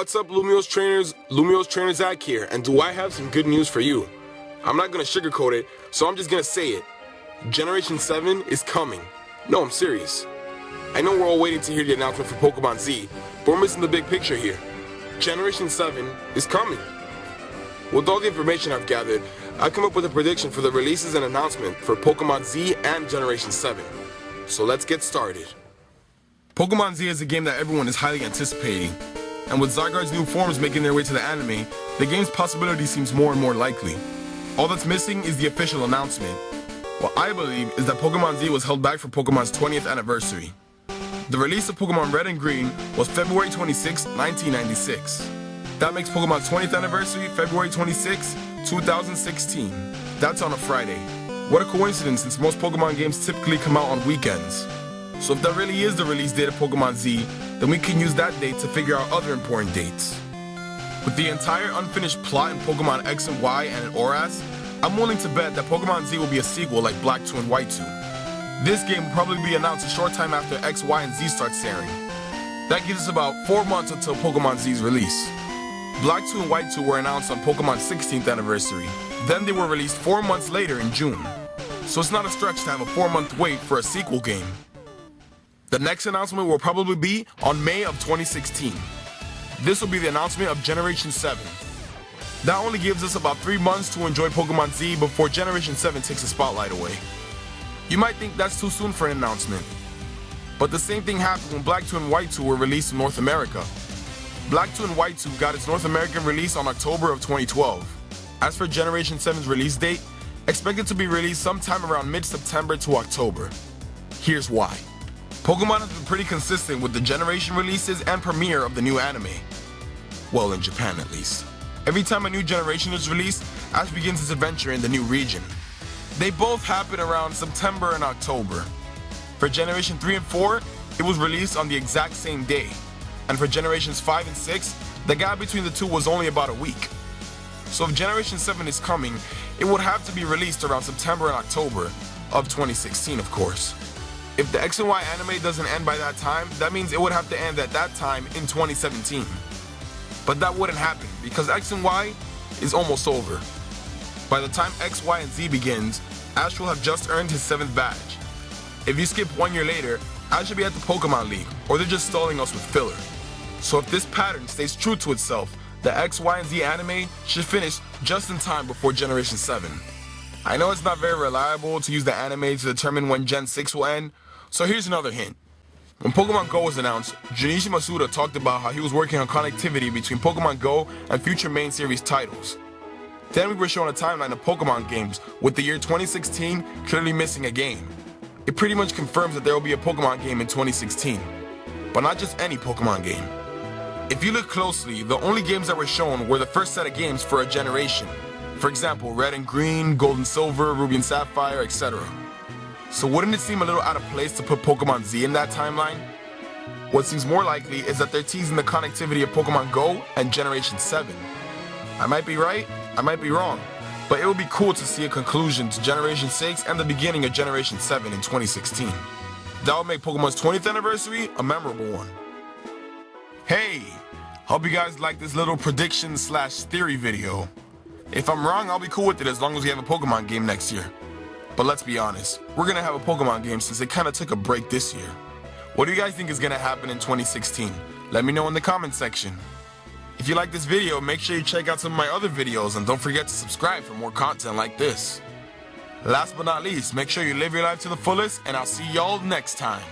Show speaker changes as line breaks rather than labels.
What's up, Lumio's trainers? Lumio's trainer Zach here, and do I have some good news for you? I'm not gonna sugarcoat it, so I'm just gonna say it. Generation 7 is coming. No, I'm serious. I know we're all waiting to hear the announcement for Pokémon Z, but we're missing the big picture here. Generation 7 is coming. With all the information I've gathered, I've come up with a prediction for the releases and announcement for Pokémon Z and Generation 7. So let's get started. Pokémon Z is a game that everyone is highly anticipating, and with Zygarde's new forms making their way to the anime, the game's possibility seems more and more likely. All that's missing is the official announcement. What I believe is that Pokémon Z was held back for Pokémon's 20th anniversary. The release of Pokémon Red and Green was February 26, 1996. That makes Pokémon's 20th anniversary February 26, 2016. That's on a Friday. What a coincidence, since most Pokémon games typically come out on weekends. So if that really is the release date of Pokémon Z, then we can use that date to figure out other important dates. With the entire unfinished plot in Pokémon X and Y and in ORAS, I'm willing to bet that Pokémon Z will be a sequel like Black 2 and White 2. This game will probably be announced a short time after X, Y, and Z starts airing. That gives us about 4 months until Pokémon Z's release. Black 2 and White 2 were announced on Pokémon's 16th anniversary. Then they were released 4 months later in June. So it's not a stretch to have a 4-month wait for a sequel game. The next announcement will probably be on May of 2016. This will be the announcement of Generation 7. That only gives us about 3 months to enjoy Pokémon Z before Generation 7 takes the spotlight away. You might think that's too soon for an announcement, but the same thing happened when Black 2 and White 2 were released in North America. Black 2 and White 2 got its North American release on October of 2012. As for Generation 7's release date, expected to be released sometime around mid-September to October. Here's why. Pokémon has been pretty consistent with the generation releases and premiere of the new anime. Well, in Japan at least. Every time a new generation is released, Ash begins his adventure in the new region. They both happen around September and October. For Generation 3 and 4, it was released on the exact same day. And for Generations 5 and 6, the gap between the two was only about a week. So if Generation 7 is coming, it would have to be released around September and October of 2016, of course. If the X and Y anime doesn't end by that time, that means it would have to end at that time in 2017. But that wouldn't happen because X and Y is almost over. By the time X, Y, and Z begins, Ash will have just earned his 7th badge. If you skip 1 year later, Ash should be at the Pokemon League, or they're just stalling us with filler. So if this pattern stays true to itself, the X, Y, and Z anime should finish just in time before Generation 7. I know it's not very reliable to use the anime to determine when Gen 6 will end, so here's another hint. When Pokemon Go was announced, Junichi Masuda talked about how he was working on connectivity between Pokemon Go and future main series titles. Then we were shown a timeline of Pokemon games, with the year 2016 clearly missing a game. It pretty much confirms that there will be a Pokemon game in 2016, but not just any Pokemon game. If you look closely, the only games that were shown were the first set of games for a generation. For example, Red and Green, Gold and Silver, Ruby and Sapphire, etc. So wouldn't it seem a little out of place to put Pokemon Z in that timeline? What seems more likely is that they're teasing the connectivity of Pokemon Go and Generation 7. I might be right, I might be wrong, but it would be cool to see a conclusion to Generation 6 and the beginning of Generation 7 in 2016. That would make Pokemon's 20th anniversary a memorable one. Hey, hope you guys like this little prediction/theory video. If I'm wrong, I'll be cool with it as long as we have a Pokemon game next year. But let's be honest, we're gonna have a Pokemon game since it kinda took a break this year. What do you guys think is gonna happen in 2016? Let me know in the comment section. If you like this video, make sure you check out some of my other videos and don't forget to subscribe for more content like this. Last but not least, make sure you live your life to the fullest, and I'll see y'all next time.